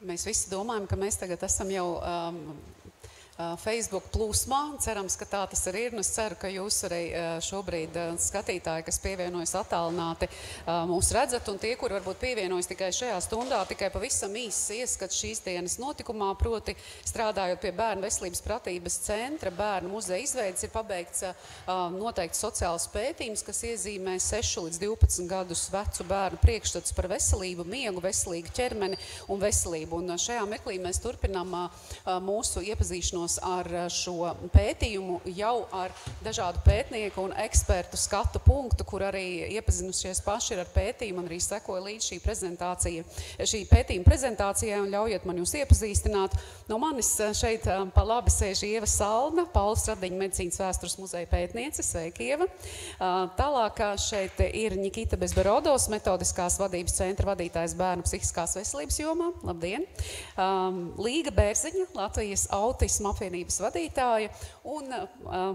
Mēs visi domājam, ka mēs tagad esam jau Facebook plūsmā. Cerams, ka tā tas arī ir. Un es ceru, ka jūs arī šobrīd skatītāji, kas pievienojas attālināti, mūs redzat. Un tie, kuri varbūt pievienojas tikai šajā stundā, tikai pavisam īsts ieskats šīs dienas notikumā, proti strādājot pie Bērnu veselības pratības centra, Bērnu muzeja izveides, ir pabeigts noteikti sociāls pētījums, kas iezīmē 6 līdz 12 gadus vecu bērnu priekšstats par veselību, miegu, veselīgu ķermeni un veselību. Un šajā meklī mēs turpinām mūsu iepazīšanos ar šo pētījumu jau ar dažādu pētnieku un ekspertu skatu punktu, kur arī iepazinušies paši ar pētījumu un arī sekoja līdz šī pētījuma prezentācijai, un ļaujiet man jūs iepazīstināt. No manis šeit pa labi sēž Ieva Salna, Pauls Radiņa medicīnas vēstures muzeja pētniece. Sveiki, Ieva. Tālāk šeit ir Nikita Bezberodovs, metodiskās vadības centra vadītājs bērnu psihiskās veselības jomā. Labdien! Līga Bērziņa, Latvijas autisma apvienības vadītāja, un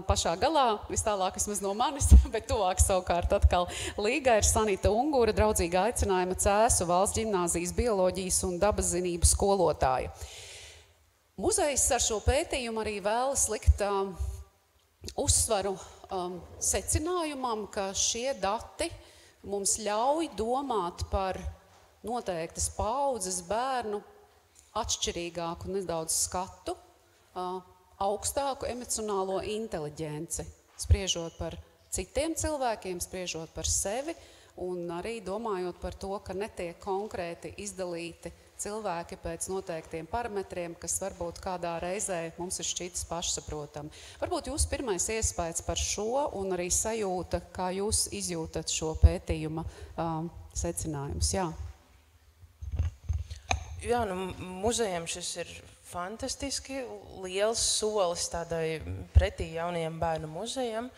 pašā galā, vis tālāk vismaz no manis, bet tuvāk savukārt atkal Līga ir Sanita Ungura, draudzīga aicinājuma Cēsu valsts ģimnāzijas bioloģijas un dabaszinību skolotāja. Muzejs ar šo pētījumu arī vēlas likt uzsvaru secinājumam, ka šie dati mums ļauj domāt par noteiktas paaudzes bērnu atšķirīgāku nedaudz skatu, augstāku emocionālo inteliģenci, spriežot par citiem cilvēkiem, spriežot par sevi un arī domājot par to, ka netiek konkrēti izdalīti cilvēki pēc noteiktiem parametriem, kas varbūt kādā reizē mums ir šķitis pašsaprotami. Varbūt jūs pirmais iespējas par šo un arī sajūta, kā jūs izjūtat šo pētījuma secinājumus. Jā. Jā, muzejam šis ir fantastiski liels solis tādai pretī jaunajam bērnu muzejam,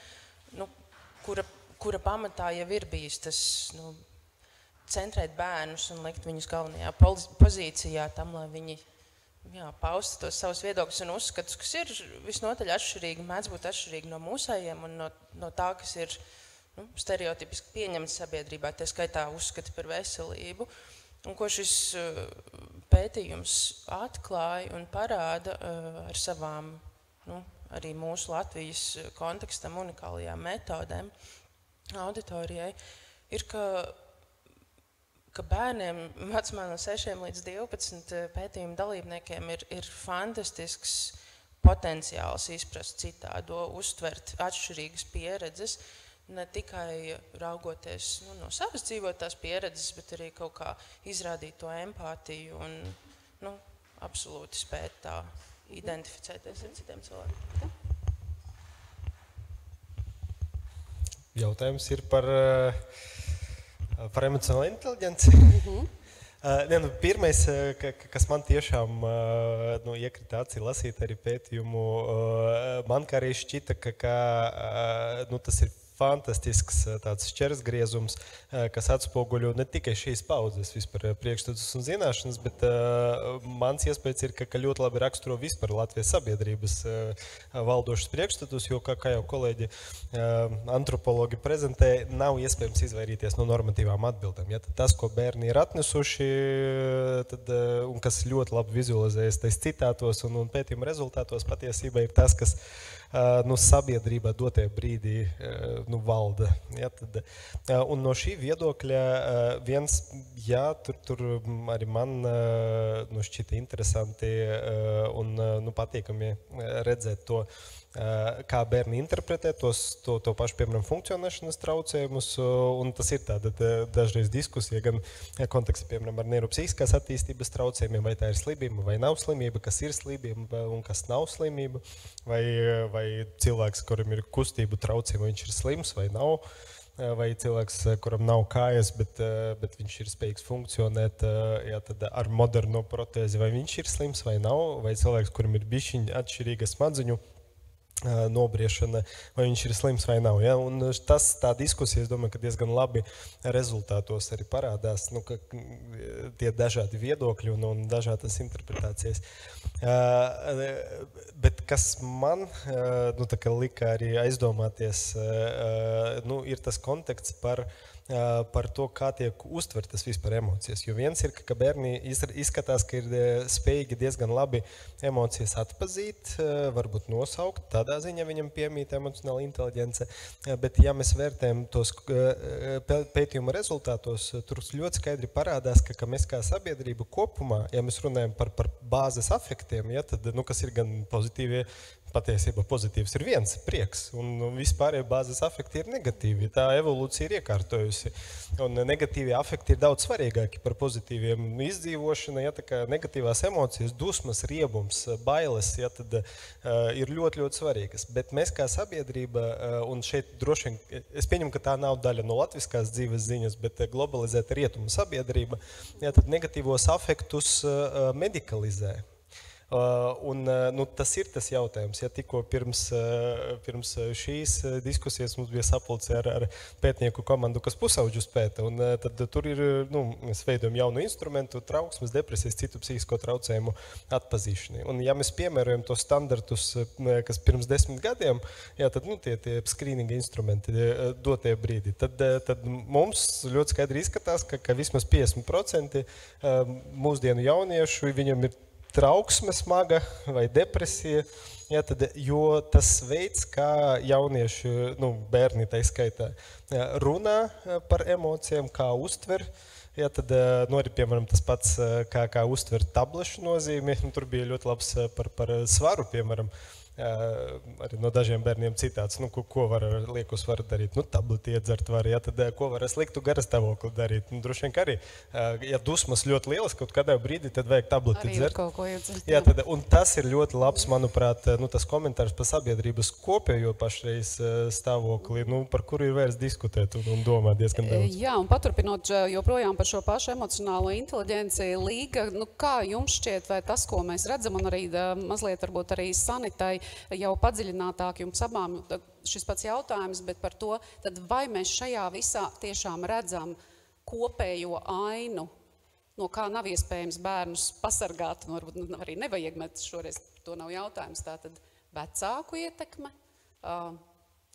kura pamatā jau ir bijis tas centrēt bērnus un likt viņus galvenajā pozīcijā tam, lai viņi paustu tos savus viedokļus un uzskatus, kas ir visnotaļ atšķirīgi, mēdz būt atšķirīgi no mūsējiem un no tā, kas ir stereotipiski pieņemts sabiedrībā, tie skaitā uzskati par veselību. Un ko šis pētījums atklāja un parāda ar savām, arī mūsu Latvijas kontekstam unikālajām metodēm auditorijai, ir, ka bērniem vecumā no 6 līdz 12 pētījuma dalībniekiem ir fantastisks potenciāls izprast citādo, uztvert atšķirīgas pieredzes, ne tikai raugoties no savas dzīvotās pieredzes, bet arī kaut kā izrādīt to empātiju un absolūti spēt tā identificēties ar citiem cilvēkiem. Jautājums ir par emocionālo inteliģenci. Pirmais, kas man tiešām iekrita acī lasīt arī pētījumu, man kā arī šķita, ka tas ir fantastisks tāds šķersgriezums, kas atspoguļo ne tikai šīs paudzes vispār priekšstatus un zināšanas, bet mans iespējas ir, ka ļoti labi raksturo vispār Latvijas sabiedrības valdošas priekšstatus, jo, kā jau kolēģi antropologi prezentē, nav iespējams izvairīties no normatīvām atbildēm. Ja, tas, ko bērni ir atnesuši, un kas ļoti labi vizualizējas tais citātos un pētījuma rezultātos, patiesībā ir tas, kas sabiedrībā dotajā brīdī valda. Ja, un no šī viedokļa viens, tur arī man šķita interesanti un patīkami redzēt to, kā bērni interpretē to pašu, piemēram, funkcionēšanas traucējumus, un tas ir tāda dažreiz diskusija, gan konteksta, piemēram, ar neiropsihiskās attīstības traucējumiem, vai tā ir slimība, vai nav slimība, kas ir slimība un kas nav slimība, vai cilvēks, kuram ir kustību traucējumi, viņš ir slims vai nav, vai cilvēks, kuram nav kājas, bet viņš ir spējīgs funkcionēt ar moderno protēzi, vai viņš ir slims vai nav, vai cilvēks, kuram ir bišķiņa atšķirīga smadziņu nobriešana, vai viņš ir slims vai nav. Ja? Un tā diskusija, es domāju, ka diezgan labi rezultātos arī parādās, ka tie dažādi viedokļi un dažādas interpretācijas. Bet kas man lika arī aizdomāties, ir tas konteksts par par to, kā tiek uztvertas vispār emocijas. Jo viens ir, ka bērni izskatās, ka ir spējīgi diezgan labi emocijas atpazīt, varbūt nosaukt, tādā ziņā viņam piemīt emocionāla inteliģence, bet ja mēs vērtējam tos pētījuma rezultātos, tur ļoti skaidri parādās, ka mēs kā sabiedrība kopumā, ja mēs runājam par bāzes afektiem, ja, tad, kas ir gan pozitīvie, patiesībā pozitīvs ir viens prieks, un vispārējie bāzes afekti ir negatīvi. Tā evolūcija ir iekārtojusi, un negatīvie afekti ir daudz svarīgāki par pozitīviem izdzīvošana, ja, tā kā negatīvās emocijas, dusmas, riebums, bailes, ja, tad ir ļoti, ļoti svarīgas. Bet mēs kā sabiedrība, un šeit droši vien, es pieņemu, ka tā nav daļa no latviskās dzīves ziņas, bet globalizēta rietumu sabiedrība, ja, tad negatīvos afektus medikalizē. Tas ir tas jautājums. Ja tikko pirms šīs diskusijas mums bija sapulce ar pētnieku komandu, kas pusauģus pēta, un tad tur ir, mēs veidojam jaunu instrumentu, trauksmes, depresijas, citu psihisko traucējumu atpazīšanai. Un ja mēs piemērojam tos standartus, kas pirms 10 gadiem, ja, tad tie skrīninga instrumenti dotie brīdi, tad mums ļoti skaidri izskatās, ka vismaz 50% mūsdienu jauniešu, viņam ir trauksme smaga vai depresija, ja, tad, jo tas veids, kā jaunieši, bērni tā skaitā, runā par emocijām, kā uztver, ja, tad, arī, piemēram, tas pats, kā uztver tablešu nozīmi, tur bija ļoti labs par svaru, piemēram, arī no dažiem bērniem citāts, ko var ar lieku svaru darīt, tableti iedzert var, ja, tad ko var ar sliktu garastāvokli darīt, droši vien, ka arī, ja dusmas ļoti lielas kaut kādā brīdī, tad vajag tableti arī dzert. Kaut ko iedzert. Jā, tad, un tas ir ļoti labs, manuprāt, tas komentārs par sabiedrības kopējo pašreiz stāvokli, par kuru ir vairs diskutēt un domāt diezgan daudz. Jā, un paturpinot joprojām par šo pašu emocionālo inteliģenci, Līga, kā jums šķiet, vai tas, ko mēs redzam, un arī mazliet varbūt arī Sanitai, jau padziļinātāk jums abām šis pats jautājums, bet par to, tad vai mēs šajā visā tiešām redzam kopējo ainu, no kā nav iespējams bērnus pasargāt, un varbūt arī nevajag, bet šoreiz to nav jautājums, tātad vecāku ietekme,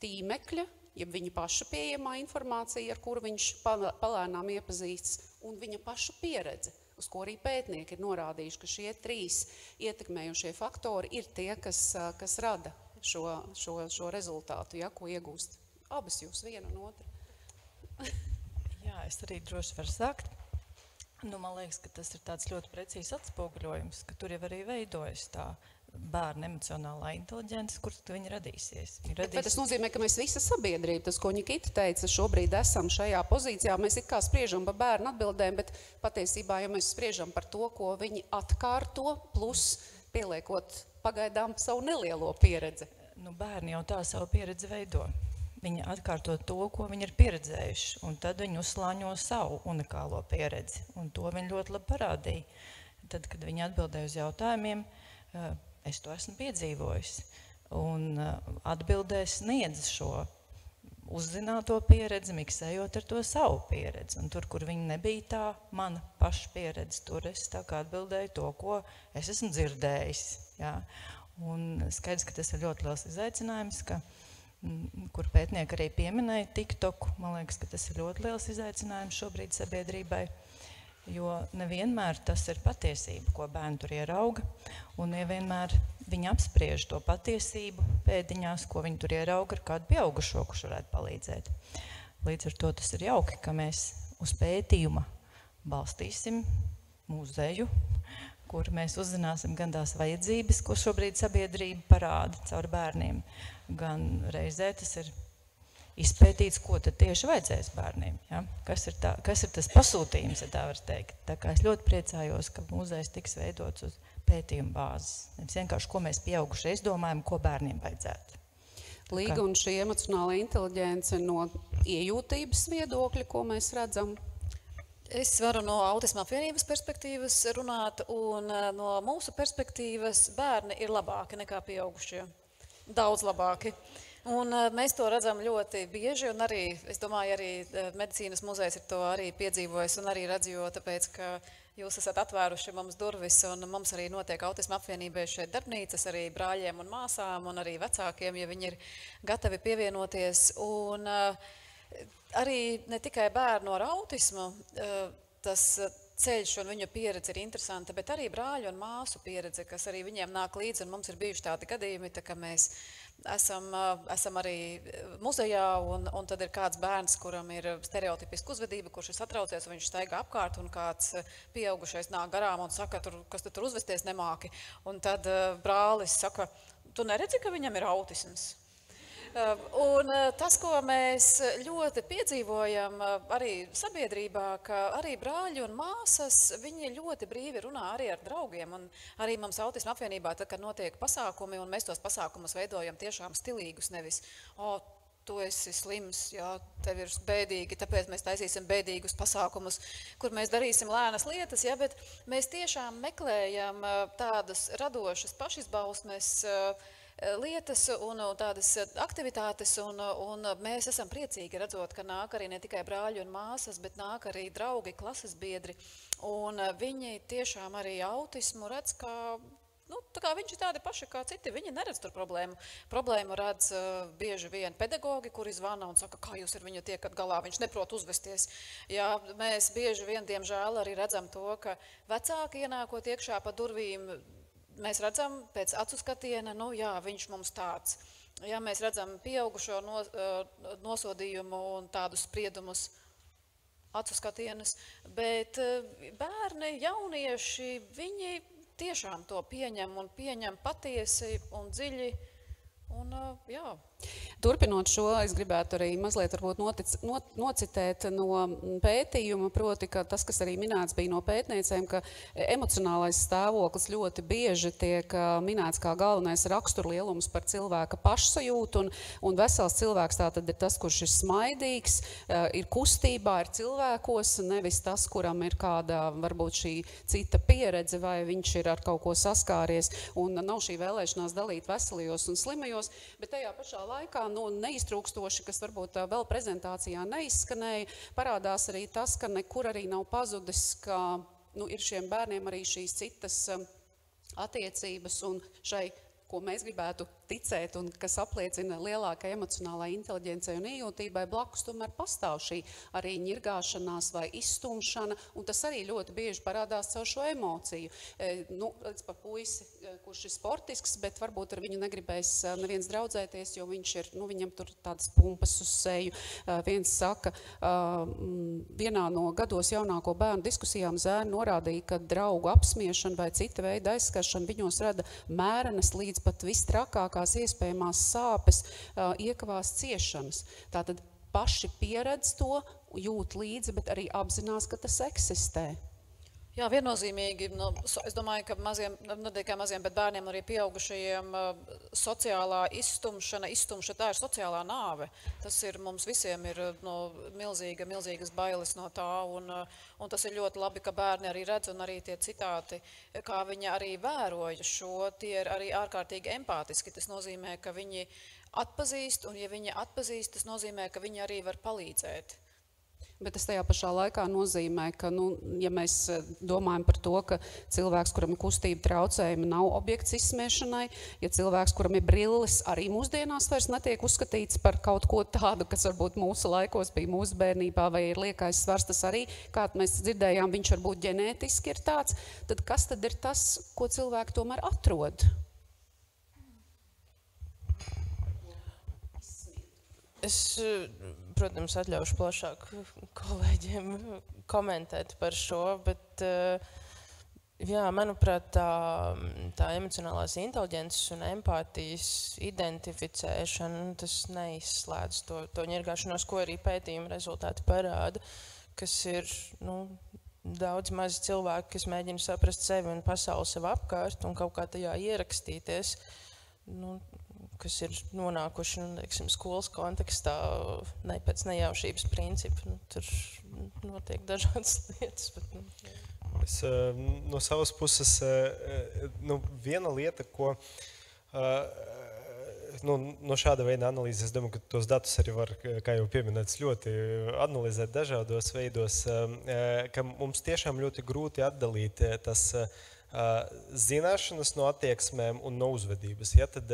tīmekļa, ja viņa paša pieejamā informācija, ar kuru viņš palēnām iepazīstas, un viņa paša pieredze, uz ko arī pētnieki ir norādījuši, ka šie 3 ietekmējušie faktori ir tie, kas rada šo rezultātu, ja, ko iegūst abas jūs, viena un otra. Jā, es arī droši varu sākt. Man liekas, ka tas ir tāds ļoti precīzs atspoguļojums, ka tur jau arī veidojas tā bērna emocionālā inteliģence, kur viņi radīsies. Vai tas nozīmē, ka mēs visa sabiedrība, tas, ko Nikita teica, šobrīd esam šajā pozīcijā, mēs it kā spriežam par bērnu atbildēm, bet patiesībā, ja mēs spriežam par to, ko viņi atkārto, plus pieliekot pagaidām savu nelielo pieredzi. Bērni jau tā savu pieredzi veido. Viņi atkārto to, ko viņi ir pieredzējuši, un tad viņi uzslāņo savu unikālo pieredzi, un to viņi ļoti labi parādīja. Tad, kad viņi atbildēja uz jautājumiem, es to esmu piedzīvojis, un atbildēs sniedz šo uzzināto pieredzi, miksējot ar to savu pieredzi. Un tur, kur viņi nebija tā mana paša pieredze, tur es tā kā atbildēju to, ko es esmu dzirdējis. Ja? Un skaidrs, ka tas ir ļoti liels izaicinājums, kur pētnieki arī pieminēja TikToku. Man liekas, ka tas ir ļoti liels izaicinājums šobrīd sabiedrībai. Jo nevienmēr tas ir patiesība, ko bērni tur ierauga, un nevienmēr viņi apspriež to patiesību pēdiņās, ko viņi tur ierauga ar kādu pieaugušo, kurš varētu palīdzēt. Līdz ar to tas ir jauki, ka mēs uz pētījuma balstīsim muzeju, kur mēs uzzināsim gan tās vajadzības, ko šobrīd sabiedrība parāda caur bērniem, gan reizē tas ir izpētīts, ko tad tieši vajadzēs bērniem. Ja? Kas ir tas pasūtījums, ja tā var teikt. Tā kā es ļoti priecājos, ka muzejs tiks veidots uz pētījuma bāzes. Nevis vienkārši, ko mēs pieaugušie izdomājam, ko bērniem vajadzētu. Līga un šī emocionāla inteliģence no iejūtības viedokļa, ko mēs redzam? Es varu no Autisma apvienības perspektīvas runāt, un no mūsu perspektīvas bērni ir labāki nekā pieaugušie. Daudz labāki. Un mēs to redzam ļoti bieži, un arī, es domāju, arī medicīnas muzejs ir to arī piedzīvojis un arī redz, jo tāpēc, ka jūs esat atvēruši mums durvis, un mums arī notiek Autisma apvienībai šeit darbnīcas arī brāļiem un māsām, un arī vecākiem, ja viņi ir gatavi pievienoties. Un arī ne tikai bērnu ar autismu, tas ceļš un viņu pieredze ir interesanta, bet arī brāļu un māsu pieredze, kas arī viņiem nāk līdzi, un mums ir bijuši tādi gadījumi, tā ka mēs esam arī muzejā, un tad ir kāds bērns, kuram ir stereotipiska uzvedība, kurš ir satraucies, un viņš staigā apkārt, un kāds pieaugušais nāk garām un saka, kas tu tur uzvesties nemāki. Un tad brālis saka, tu neredzi, ka viņam ir autisms? Un tas, ko mēs ļoti piedzīvojam arī sabiedrībā, ka arī brāļi un māsas, viņi ļoti brīvi runā arī ar draugiem, un arī mums Autisma apvienībā, tad, kad notiek pasākumi, un mēs tos pasākumus veidojam tiešām stilīgus, nevis, tu esi slims, jā, tev ir bēdīgi, tāpēc mēs taisīsim bēdīgus pasākumus, kur mēs darīsim lēnas lietas, ja, bet mēs tiešām meklējam tādas radošas pašizbausmes lietas un tādas aktivitātes, un mēs esam priecīgi redzot, ka nāk arī ne tikai brāļi un māsas, bet nāk arī draugi, klases biedri, un viņi tiešām arī autismu redz, kā tā kā viņš ir tādi paši kā citi, viņi neredz tur problēmu. Problēmu redz bieži vien pedagogi, kuri zvana un saka, kā jūs ar viņu tiekat galā, viņš neprot uzvesties. Jā, mēs bieži vien, diemžēl, arī redzam to, ka vecāki ienākot iekšā pa durvīm, mēs redzam pēc acu skatiena, jā, viņš mums tāds. Jā, mēs redzam pieaugušo nosodījumu un tādus spriedumus, acu skatienus, bet bērni, jaunieši, viņi tiešām to pieņem un pieņem patiesi un dziļi. Un, jā. Turpinot šo, es gribētu arī mazliet varbūt nocitēt no pētījuma, proti, ka tas, kas arī minēts bija no pētniecēm, ka emocionālais stāvoklis ļoti bieži tiek minēts kā galvenais raksturlielums par cilvēka pašsajūtu, un vesels cilvēks tātad ir tas, kurš ir smaidīgs, ir kustībā, ir cilvēkos, nevis tas, kuram ir kāda varbūt šī cita pieredze, vai viņš ir ar kaut ko saskāries, un nav šī vēlēšanās dalīt veselajos un slimajos, bet tajā pašā laikā, neiztrūkstoši, kas varbūt vēl prezentācijā neizskanēja, parādās arī tas, ka nekur arī nav pazudis, ka ir šiem bērniem arī šīs citas attiecības un šai, ko mēs gribētu ticēt un kas apliecina lielākai emocionālai inteliģencei un ijūtībai, blakus tomēr pastāv šī arī ņirgāšanās vai izstumšana, un tas arī ļoti bieži parādās caur šo emociju. Redz pa puisi, kurš ir sportisks, bet varbūt ar viņu negribēs neviens draudzēties, jo viņš ir, viņam tur tādas pumpas uz seju. Viens saka, vienā no gados jaunāko bērnu diskusijām zēni norādīja, ka draugu apsmiešana vai cita veida aizskaršana viņos rada mērenas līdz pat vistrakākās iespējamās sāpes, iekavās ciešanas. Tātad paši pieredz to, jūt līdzi, bet arī apzinās, ka tas eksistē. Jā, viennozīmīgi, es domāju, ka ne tikai maziem, bet bērniem arī pieaugušajiem sociālā izstumšana, tā ir sociālā nāve. Tas ir, mums visiem ir milzīgas bailes no tā, un tas ir ļoti labi, ka bērni arī redz, un arī tie citāti, kā viņi arī vēroja šo, tie ir arī ārkārtīgi empātiski. Tas nozīmē, ka viņi atpazīst, un ja viņi atpazīst, tas nozīmē, ka viņi arī var palīdzēt. Bet tas tajā pašā laikā nozīmē, ka, ja mēs domājam par to, ka cilvēks, kuram ir kustība traucējumi, nav objekts izsmiešanai, ja cilvēks, kuram ir brilles, arī mūsdienās vairs netiek uzskatīts par kaut ko tādu, kas varbūt mūsu laikos bija mūsu bērnībā, vai ir liekais svars, tas arī, kā mēs dzirdējām, viņš varbūt ģenētiski ir tāds, tad kas tad ir tas, ko cilvēki tomēr atrod? Es, protams, atļaušu plašāk kolēģiem komentēt par šo, bet, jā, manuprāt, tā emocionālās inteliģences un empātijas identificēšana, tas neizslēdz to ņirgāšanos, ko arī pētījuma rezultāti parāda, kas ir, daudz mazi cilvēki, kas mēģina saprast sevi un pasauli sev apkārt un kaut kā tajā ierakstīties, kas ir nonākuši, skolas kontekstā pēc nejaušības principu. Tur notiek dažādas lietas. Bet, Es no savas puses, viena lieta, ko no šāda veida analīzes, es domāju, ka tos datus arī var, kā jau pieminēts, ļoti analizēt dažādos veidos, ka mums tiešām ļoti grūti atdalīt tas zināšanas no attieksmēm un no uzvedības. Ja, tad,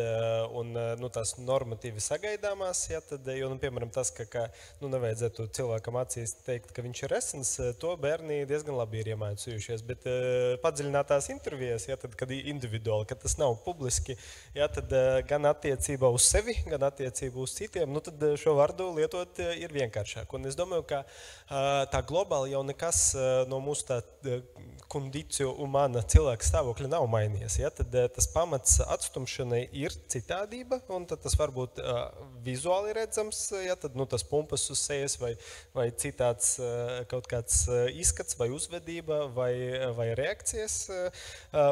un tās normatīvi sagaidāmās, ja, tad, jo, piemēram, tas, ka nevajadzētu cilvēkam acīs teikt, ka viņš ir resns, to bērni diezgan labi ir iemācījušies. Bet padziļinātās intervijas, ja, tad, kad individuāli, kad tas nav publiski, ja, tad gan attiecībā uz sevi, gan attiecībā uz citiem, tad šo vārdu lietot ir vienkāršāk. Un es domāju, ka tā globāli jau nekas no mūsu tā kondīciju humana cilvēka stāvokļa nav mainījies. Ja? Tad tas pamats atstumšanai ir citādība, un tad tas var būt vizuāli redzams, ja? Tad tas pumpas uz sejas vai citāds kaut kāds izskats vai uzvedība vai reakcijas.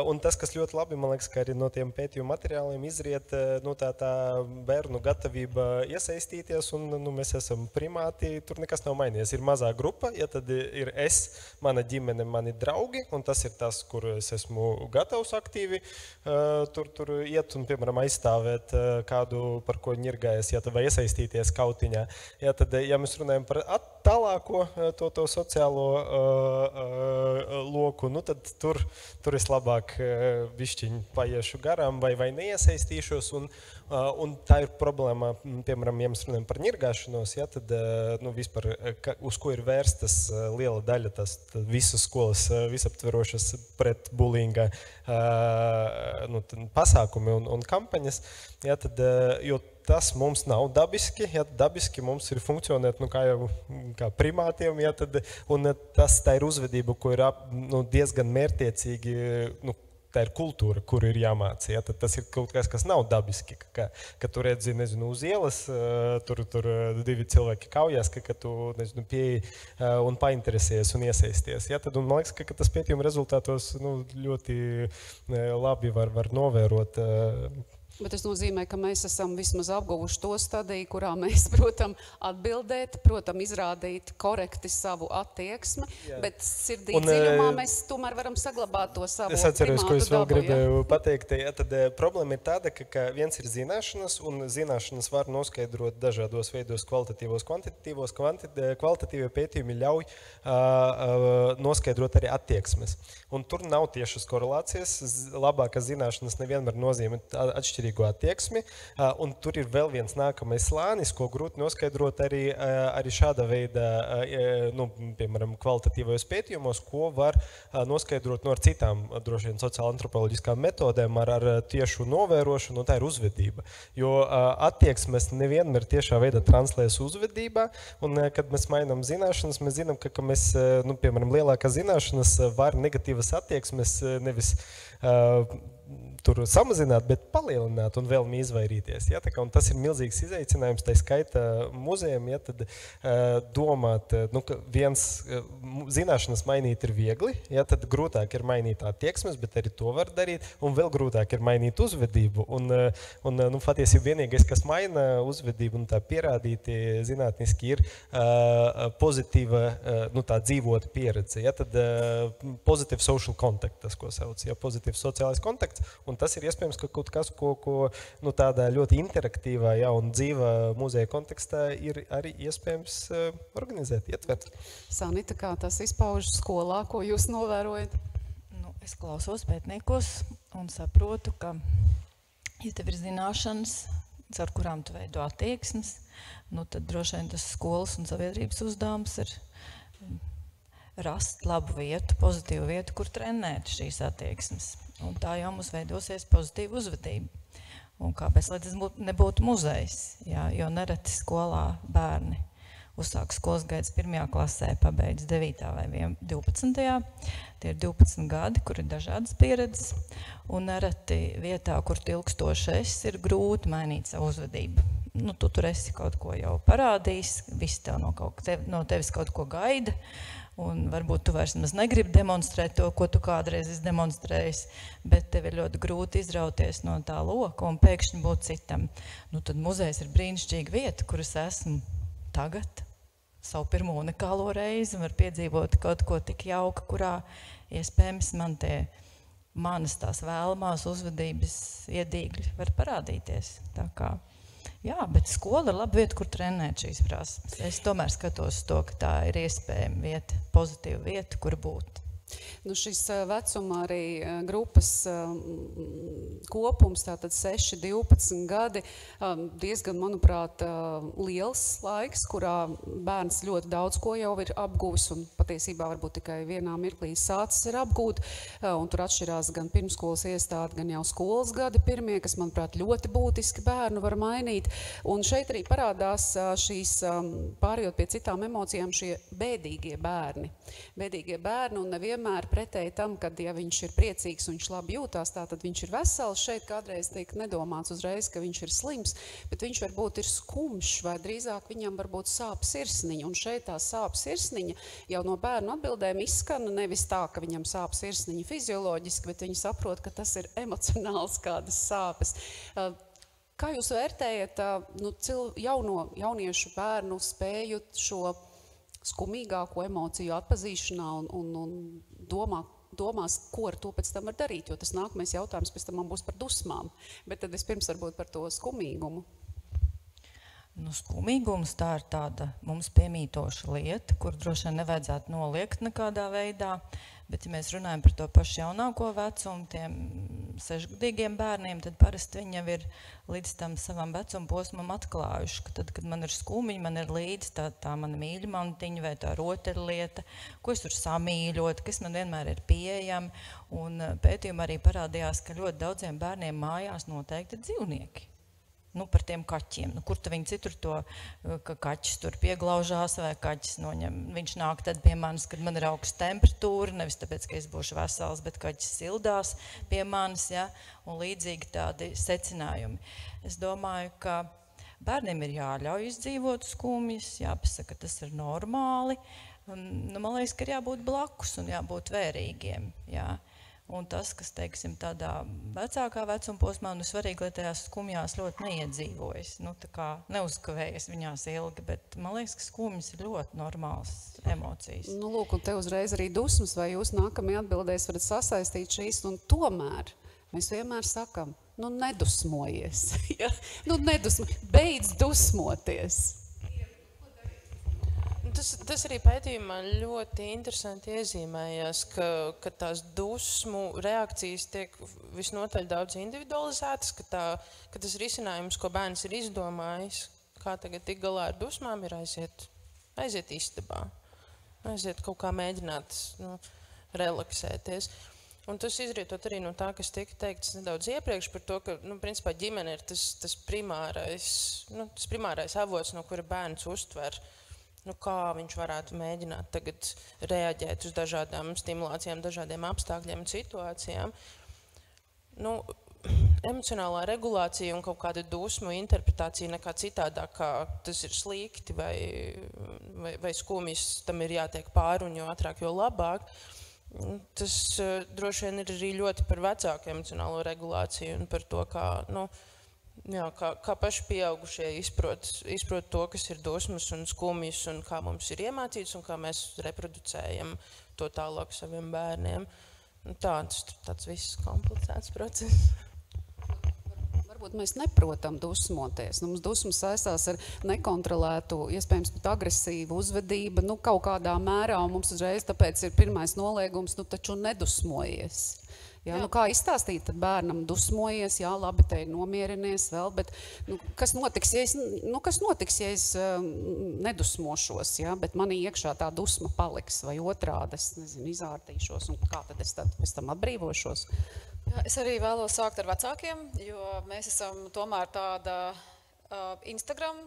Un tas, kas ļoti labi, man liekas, ka arī no tiem pētījumu materiāliem izriet tā bērnu gatavība iesaistīties, un mēs esam primāti, tur nekas nav mainījies. Ir mazā grupa, ja tad ir es, mana ģimene, mani draugi, un tas ir tas, kur es esmu gatavs aktīvi tur iet un, piemēram, aizstāvēt kādu, par ko ņirgājas, ja tad vai iesaistīties kautiņā. Ja tad, ja mēs runājam par tālāko to sociālo loku, tad tur es labāk bišķiņ paiešu garām vai neiesaistīšos, un tā ir problēma, piemēram, ja mēs runājam par ņirgāšanos, ja, tad vispār, uz ko ir vērstas liela daļa tas visas skolas visaptverošas pret bullyinga pasākumi un kampaņas, ja, tad, jo tas mums nav dabiski, ja dabiski mums ir funkcionēt kā primātiem, ja, tad, un tā ir uzvedība, ko ir diezgan mērķiecīgi, tā ir kultūra, kur ir jāmāca. Ja? Tad tas ir kaut kas nav dabiski. Ka tu redzi, nezinu, uz ielas, tur divi cilvēki kaujās, ka tu, nezinu, pieeji un painteresējies un iesaisties. Ja? Tad, un man liekas, ka tas pētījuma rezultātos ļoti labi var novērot. Bet tas nozīmē, ka mēs esam vismaz apguvuši to stadiju, kurā mēs, atbildēt, izrādīt korekti savu attieksmi, bet sirdī dziļumā mēs tomēr varam saglabāt to savu Es atceros, ko es vēl gribēju pateikt. Ja, tad problēma ir tāda, ka viens ir zināšanas, un zināšanas var noskaidrot dažādos veidos kvalitatīvos, kvantitatīvos. Kvalitatīvie pētījumi ļauj noskaidrot arī attieksmes. Un tur nav tiešas korelācijas. Labākas zināšanas nevienmēr nozīmē atšķirību attieksmi, un tur ir vēl viens nākamais slānis, ko grūti noskaidrot arī šāda veida, piemēram, kvalitatīvajos pētījumos, ko var noskaidrot no ar citām, droši vien, sociāla-antropoloģiskām metodēm, ar tiešu novērošanu, un tā ir uzvedība. Jo attieksmes nevienmēr tiešā veidā translēs uzvedībā, un kad mēs mainām zināšanas, mēs zinām, ka mēs, piemēram, lielākās zināšanas var negatīvas attieksmes nevis tur samazināt, bet palielināt un vēlmi izvairīties. Ja, tā kā, un tas ir milzīgs izaicinājums, tā skaita muzejiem, ja, tad domāt, ka zināšanas mainīt ir viegli, ja, tad grūtāk ir mainīt attieksmes, bet arī to var darīt, un vēl grūtāk ir mainīt uzvedību. Un patiesībā vienīgais, kas maina uzvedību un tā pierādīti zinātniski ir pozitīva, tā dzīvota pieredze. Ja, tad positive social contact, tas, ko sauc, ja, pozitīvs sociālais kontakts, un tas ir iespējams, ka kaut kas, ko tādā ļoti interaktīvā, ja, un dzīvā muzeja kontekstā ir arī iespējams organizēt, ietvert. Sanita, kā tas izpaužas skolā, ko jūs novērojat? Es klausos pētniekos un saprotu, ka, ja tev ir zināšanas, ar kurām tu veido attieksmes, tad droši vien tas skolas un sabiedrības uzdevums ir rast labu vietu, pozitīvu vietu, kur trenēt šīs attieksmes. Un tā jau mums veidosies pozitīva uzvedība. Un kāpēc, lai tas nebūtu muzejs, jā, jo nereti skolā bērni uzsāk skolas gaidas 1. klasē, pabeidz 9. vai 12. Tie ir 12 gadi, kur ir dažādas pieredzes, un nereti vietā, kur ilgstoši ir grūti mainīt savu uzvedību. Tu tur esi kaut ko jau parādījis, visi tev no tevis kaut ko gaida, un varbūt tu vairs negribi demonstrēt to, ko tu kādreiz esi demonstrējis, bet tev ir ļoti grūti izrauties no tā loka un pēkšņi būt citam. Tad muzejs ir brīnišķīga vieta, kur es esmu tagad, savu pirmo unikālo reizi, un var piedzīvot kaut ko tik jauka, kurā iespējams manas tās vēlamās uzvedības iedīgļi var parādīties. Tā kā jā, bet skola ir laba vieta, kur trenēt šīs prasmes. Es tomēr skatos to, ka tā ir iespējama vieta, pozitīva vieta, kur būt. Nu, šis vecuma arī grupas kopums, tātad 6, 12 gadi, diezgan, manuprāt, liels laiks, kurā bērns ļoti daudz ko jau ir apguvis un patiesībā varbūt tikai vienā mirklī sācis ir apgūt, un tur atšķirās gan pirmskolas iestāde, gan jau skolas gadi pirmie, kas, manuprāt, ļoti būtiski bērnu var mainīt, un šeit arī parādās šīs, pārējot pie citām emocijām, šie bēdīgie bērni, un nevienmēr pretēji tam, kad ja viņš ir priecīgs un viņš labi jūtās, tā tad viņš ir vesels. Šeit kādreiz tiek nedomāts uzreiz, ka viņš ir slims, bet viņš varbūt ir skumjš vai drīzāk viņam varbūt sāp sirsniņa. Un šeit tā sāp sirsniņa jau no bērnu atbildēm izskan nevis tā, ka viņam sāp sirsniņa fizioloģiski, bet viņi saprot, ka tas ir emocionāls kādas sāpes. Kā jūs vērtējat jauniešu bērnu spēju šo skumīgāko emociju atpazīšanā un domās, ko ar to pēc tam var darīt, jo tas nākamais jautājums pēc tam man būs par dusmām, bet tad vispirms varbūt par to skumīgumu. Nu, skumīgums tā ir tāda mums piemītoša lieta, kur droši vien nevajadzētu noliegt nekādā veidā, bet ja mēs runājam par to pašu jaunāko vecumu, tiem 6-gadīgiem bērniem, tad parasti viņi jau ir līdz tam savam vecuma posmam atklājuši, ka tad, kad man ir skumji, man ir līdz tā mana mīļa mantiņa vai tā rotaļlieta, ko es tur samīļot, kas man vienmēr ir pieejami, un pētījumi arī parādījās, ka ļoti daudziem bērniem mājās noteikti ir dzīvnieki. Nu, par tiem kaķiem. Nu, kur viņi citur to, ka kaķis tur pieglaužās vai kaķis noņem. Viņš nāk tad pie manis, kad man ir augsta temperatūra, nevis tāpēc, ka es būšu vesels, bet kaķis sildās pie manis, ja, un līdzīgi tādi secinājumi. Es domāju, ka bērniem ir jāļauj izdzīvot skumjas, jāpasaka, tas ir normāli. Un, nu, man liekas, ka ir jābūt blakus un jābūt vērīgiem, jā. Un tas, kas, teiksim, tādā vecākā vecuma posmā, nu svarīgi, lai tajās skumjās ļoti neiedzīvojas. Nu, tā kā neuzkavējas viņās ilgi, bet man liekas, ka skumjas ir ļoti normāls emocijas. Nu, lūk, un te uzreiz arī dusmas, vai jūs nākamajā atbildēs varat sasaistīt šīs, un tomēr mēs vienmēr sakam, nu nedusmojies, ja? Nu beidz dusmoties. Tas arī pētījumā ļoti interesanti iezīmējās, ka tās dusmu reakcijas tiek visnotaļ daudz individualizētas, ka tas risinājums, ko bērns ir izdomājis, kā tagad tik galā ar dusmām, ir aiziet istabā, aiziet kaut kā mēģināt relaksēties. Un tas izrietot arī no tā, kas tika teikts nedaudz iepriekš par to, ka, principā ģimene ir tas primārais avots, no kura bērns uztver, kā viņš varētu mēģināt tagad reaģēt uz dažādām stimulācijām, dažādiem apstākļiem un situācijām. Emocionālā regulācija un kaut kāda dusmu interpretācija nekā citādāk, kā tas ir slikti vai skumjas, tam ir jātiek pāri un jo ātrāk, jo labāk. Tas droši vien ir arī ļoti par vecāku emocionālo regulāciju un par to, kā paši pieaugušie izprot to, kas ir dusmas un skumjas un kā mums ir iemācīts un kā mēs reproducējam to tālāk saviem bērniem. Tāds viss komplicēts process. Varbūt mēs neprotam dusmoties. Mums dusmas saistās ar nekontrolētu, iespējams pat agresīvu uzvedību, kaut kādā mērā, un mums uzreiz tāpēc ir pirmais noliegums, taču nedusmojies. Jā, kā izstāstīt bērnam dusmojies, jā, labi, te ir nomierinies vēl, bet kas notiks, ja es nedusmošos, jā, bet manī iekšā tā dusma paliks, vai otrādi, es nezinu, izārtīšos, un kā tad es pēc tam atbrīvošos? Jā, es arī vēlos sākt ar vecākiem, jo mēs esam tomēr tāda Instagram,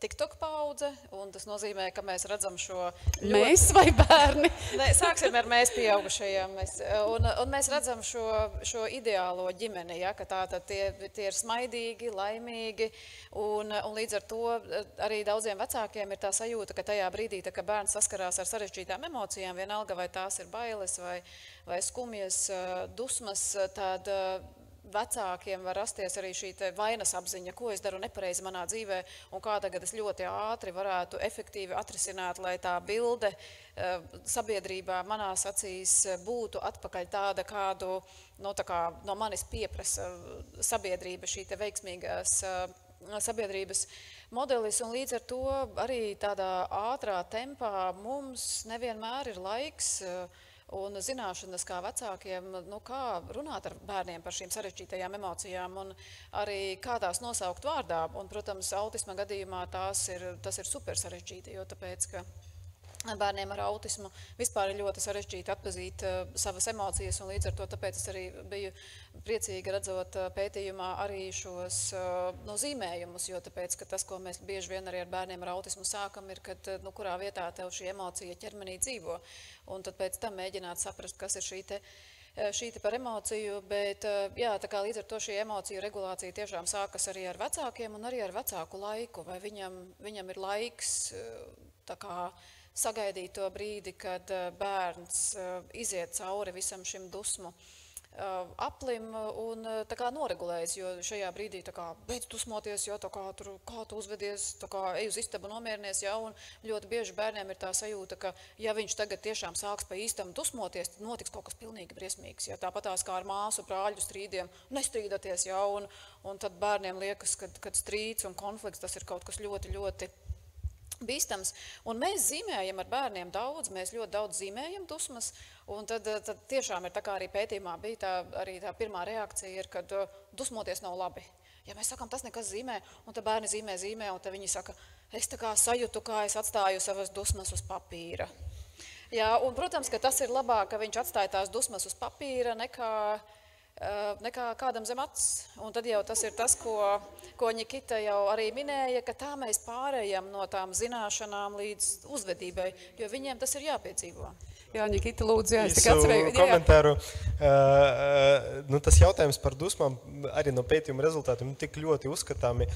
TikTok paudze, un tas nozīmē, ka mēs redzam šo... Mēs vai bērni? Sāksim ar mēs pieaugušajiem. Un mēs redzam šo ideālo ģimeni, ja, ka tātad tie ir smaidīgi, laimīgi, un līdz ar to arī daudziem vecākiem ir tā sajūta, ka tajā brīdī, ka bērns saskarās ar sarežģītām emocijām, vienalga vai tās ir bailes vai skumjas, dusmas, tad... Vecākiem var rasties arī šī vainas apziņa, ko es daru nepareizi manā dzīvē un kā tagad es ļoti ātri varētu efektīvi atrisināt, lai tā bilde sabiedrībā manās acīs būtu atpakaļ tāda, kādu no manis pieprasa sabiedrība, šī veiksmīgās sabiedrības modelis, un līdz ar to arī tādā ātrā tempā mums nevienmēr ir laiks un zināšanas kā vecākiem, nu, kā runāt ar bērniem par šīm sarežģītajām emocijām un arī kā tās nosaukt vārdā. Un, protams, autisma gadījumā tas ir super sarežģīti, jo tāpēc, ka bērniem ar autismu vispār ir ļoti sarežģīti atpazīt savas emocijas, un līdz ar to tāpēc es arī biju priecīga redzot pētījumā arī šos zīmējumus, jo tāpēc, ka tas, ko mēs bieži vien arī ar bērniem ar autismu sākam, ir, kad, kurā vietā tev šī emocija ķermenī dzīvo, un tad pēc tam mēģināt saprast, kas ir šī par emociju, bet jā, tā kā līdz ar to šī emociju regulācija tiešām sākas arī ar vecākiem un arī ar vecāku laiku, vai viņam ir laiks tā kā sagaidīt to brīdi, kad bērns iziet cauri visam šim dusmu aplim un tā kā noregulējas, jo šajā brīdī tā kā beidz dusmoties, jo tā kā tu uzvedies, tā kā ej uz istabu nomierinies, ja, un ļoti bieži bērniem ir tā sajūta, ka ja viņš tagad tiešām sāks pa īstam dusmoties, tad notiks kaut kas pilnīgi briesmīgs, ja tāpatās kā ar māsu brāļu strīdiem, nestrīdaties, ja, un tad bērniem liekas, kad strīds un konflikts, tas ir kaut kas ļoti, ļoti bīstams, un mēs zīmējam ar bērniem daudz, mēs ļoti daudz zīmējam dusmas, un tad tiešām ir tā kā arī pētījumā bija arī tā pirmā reakcija ir, kad dusmoties nav labi. Ja mēs sakam, tas nekas zīmē, un tad bērni zīmē, un tad viņi saka, es tā kā sajūtu, kā es atstāju savas dusmas uz papīra. Jā, un, protams, ka tas ir labāk, ka viņš atstāja tās dusmas uz papīra, nekā kādam zem acis. Un tad jau tas ir tas, ko Nikita jau arī minēja, ka tā mēs pārējam no tām zināšanām līdz uzvedībai, jo viņiem tas ir jāpiedzīvo. Jā, Nikita, lūdzu, jā, es tik atcerēju. Komentāru. Tas jautājums par dusmām arī no pētījuma rezultātiem tik ļoti uzskatāmi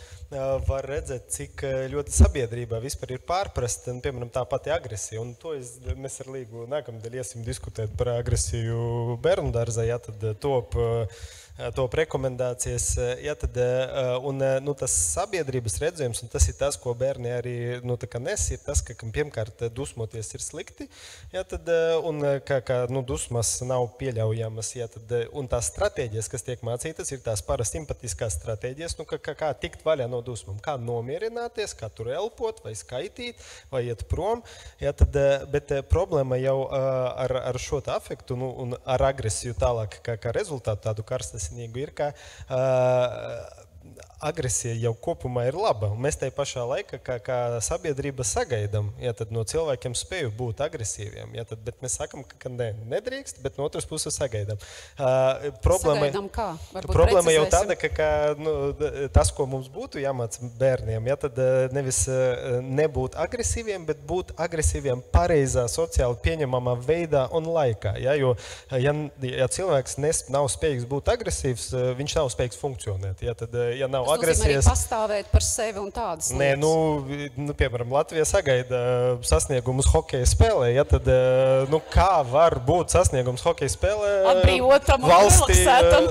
var redzēt, cik ļoti sabiedrībā vispār ir pārprasta, piemēram, tā pati agresija. Un to mēs ar Līgu nākamdēļ iesim diskutēt par agresiju bērnu dārzā, ja tad top rekomendācijas, ja tad, un tas sabiedrības redzējums, un tas ir tas, ko bērni arī nes, ir tas, ka pirmkārt dusmoties ir slikti, ja tad, un ka dusmas nav pieļaujamas, ja tad, un tās stratēģijas, kas tiek mācītas, ir tās parasimpatiskās stratēģijas, kā tikt vaļā no dusmām, kā nomierināties, kā tur elpot, vai skaitīt, vai iet prom, ja tad, bet problēma jau ar šo afektu, un ar agresiju tālāk, kā rezultātu tādu karstas ir, ka agresija jau kopumā ir laba. Un mēs tai pašā laikā, kā sabiedrība sagaidām, ja tad no cilvēkiem spēju būt agresīviem, ja tad, bet mēs sakam, ka nedrīkst, bet no otras puses sagaidām. Sagaidām kā? Problēma jau tāda, ka tas, ko mums būtu jāmāca bērniem, ja tad nevis nebūt agresīviem, bet būt agresīviem pareizā, sociāli pieņemamā veidā un laikā. Ja? Jo, ja cilvēks nav spējīgs būt agresīvs, viņš nav spējīgs funkcionēt. Ja tad, ja nav agresijas, arī pastāvēt par sevi un tādas lietas. Nē, piemēram, Latvija sagaida sasniegumus hokeja spēlē, ja tad, kā var būt sasniegums hokeja spēlē atbrīvotam un valstī, relaksētam?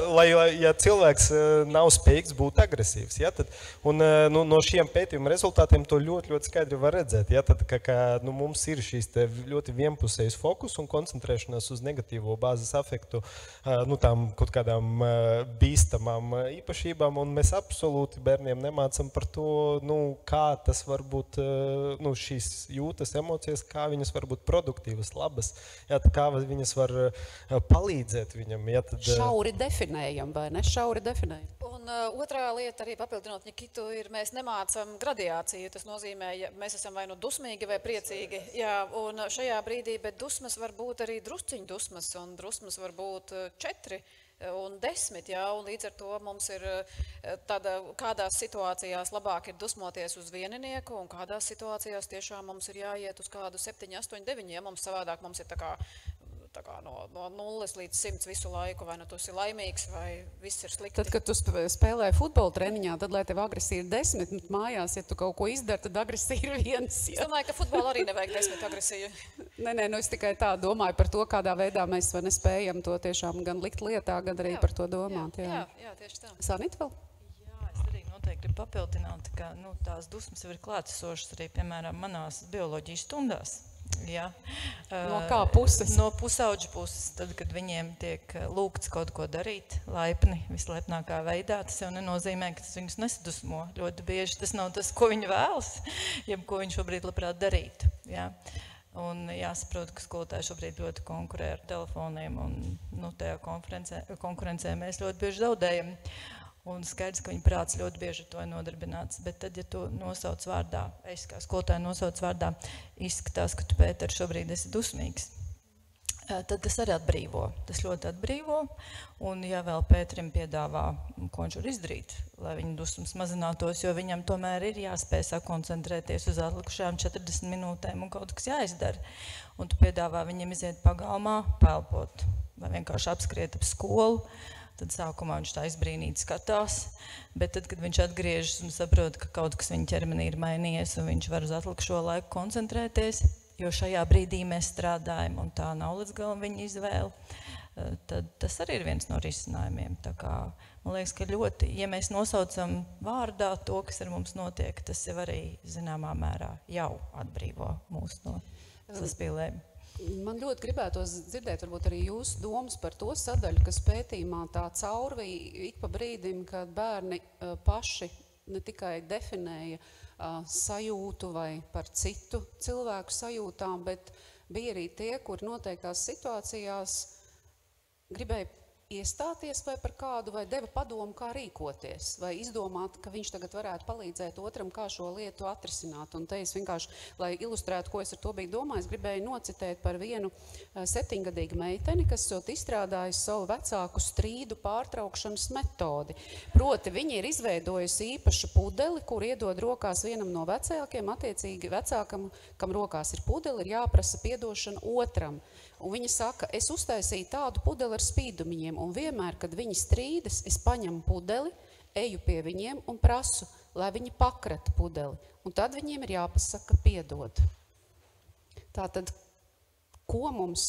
ja cilvēks nav spējīgs būt agresīvs, ja tad, un no šiem pētījuma rezultātiem to ļoti, ļoti skaidri var redzēt, ja tad, ka mums ir šīs te ļoti vienpusējs fokus un koncentrēšanās uz negatīvo bāzes afektu, tām kaut kādām bīstamām īpašībām, un mēs absolūti bērniem nemācam par to, kā tas var būt, šīs jūtas, emocijas, kā viņas var būt produktīvas, labas, ja, kā viņas var palīdzēt viņam. Ja, tad, šauri definējam, vai ne? Šauri definējam. Un otrā lieta, arī papildinot Nikitu, ir mēs nemācam gradiāciju. Tas nozīmē, ja mēs esam vai dusmīgi vai priecīgi. Jā, un šajā brīdī, bet dusmas var būt arī drusciņu dusmas, un dusmas var būt 4 un 10, jā, un līdz ar to mums ir kādās situācijās labāk ir dusmoties uz vieninieku, un kādās situācijās tiešām mums ir jāiet uz kādu 7, 8, 9, ja mums savādāk mums ir tā kā no 0 līdz 100 visu laiku, vai tu esi laimīgs, vai viss ir slikti. Tad, kad tu spēlē futbola treniņā, tad, lai tev agresija ir 10, mājās, ja tu kaut ko izdari, tad agresija ir 1. Es domāju, ka futbola arī nevajag 10 agresiju. Nē, es tikai tā domāju par to, kādā veidā mēs nespējam to tiešām gan likt lietā, gan arī par to domāt. Jā, tieši tā. Sanita vēl? Jā, es arī noteikti gribu papildināt, ka tās dusmas jau ir klātesošas arī, piemēram, manās bioloģijas stundās. Jā. No kā puses? No pusauģu puses, tad, kad viņiem tiek lūgts kaut ko darīt laipni, vislaipnākā veidā, tas jau nenozīmē, ka tas viņus nesadusmo. Ļoti bieži tas nav tas, ko viņi vēlas, jeb ko viņi šobrīd labprāt darītu. Jā. Un jāsaprot, ka skolotāji šobrīd ļoti konkurē ar telefoniem, un tajā konkurencē mēs ļoti bieži zaudējam. Un skaidrs, ka viņa prāts ļoti bieži ar to ir nodarbināts. Bet tad, ja tu nosauc vārdā, es kā skolotāja nosauc vārdā, izskatās, ka tu, Pēter, šobrīd esi dusmīgs, tad tas arī atbrīvo. Tas ļoti atbrīvo. Un ja vēl Pēterim piedāvā, ko viņš var izdarīt, lai viņa dusmas mazinātos, jo viņam tomēr ir jāspēj sakoncentrēties uz atlikušajām 40 minūtēm un kaut kas jāizdara. Un tu piedāvā viņam iziet pagalmā, pelpot, vai vienkārši apskriet ap skolu. Tad sākumā viņš tā izbrīnīti skatās, bet tad, kad viņš atgriežas un saprot, ka kaut kas viņa ķermenī ir mainījies un viņš var uz atlikušo laiku koncentrēties, jo šajā brīdī mēs strādājam un tā nav līdz galam viņa izvēle, tad tas arī ir viens no risinājumiem. Tā kā, man liekas, ka ļoti, ja mēs nosaucam vārdā to, kas ar mums notiek, tas jau arī zināmā mērā jau atbrīvo mūs no saspīlēm. Man ļoti gribētos dzirdēt varbūt arī jūsu domas par to sadaļu, kas pētījumā tā caurvīja ik pa brīdim, kad bērni paši ne tikai definēja sajūtu vai par citu cilvēku sajūtām, bet bija arī tie, kur noteiktās situācijās gribēja iestāties vai par kādu, vai deva padomu, kā rīkoties, vai izdomāt, ka viņš tagad varētu palīdzēt otram, kā šo lietu atrisināt. Un te es vienkārši, lai ilustrētu, ko es ar to biju domājis, gribēju nocitēt par vienu 7-gadīgu meiteni, kas esot izstrādājusi savu vecāku strīdu pārtraukšanas metodi. Proti, viņa ir izveidojusi īpašu pudeli, kur iedod rokās vienam no vecākiem, attiecīgi vecākam, kam rokās ir pudeli, ir jāprasa piedošana otram. Un viņa saka, es uztaisīju tādu pudeli ar spīdumiņiem, un vienmēr, kad viņi strīdas, es paņemu pudeli, eju pie viņiem un prasu, lai viņi pakrata pudeli. Un tad viņiem ir jāpasaka piedod. Tātad, ko mums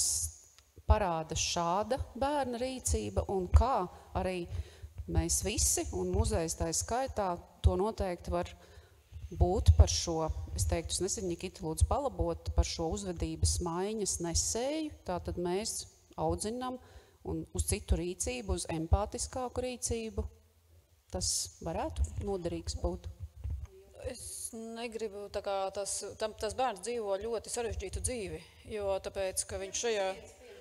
parāda šāda bērna rīcība un kā arī mēs visi, un muzejs tā skaitā, to noteikti var būt par šo, es teiktu, es nezinu, Nikita lūdzu palabot, par šo uzvedības maiņas nesēju, tātad mēs audzinām un uz citu rīcību, uz empātiskāku rīcību. Tas varētu noderīgs būt? Es negribu, tā kā tas bērns dzīvo ļoti sarežģītu dzīvi, jo tāpēc, ka viņš šajā...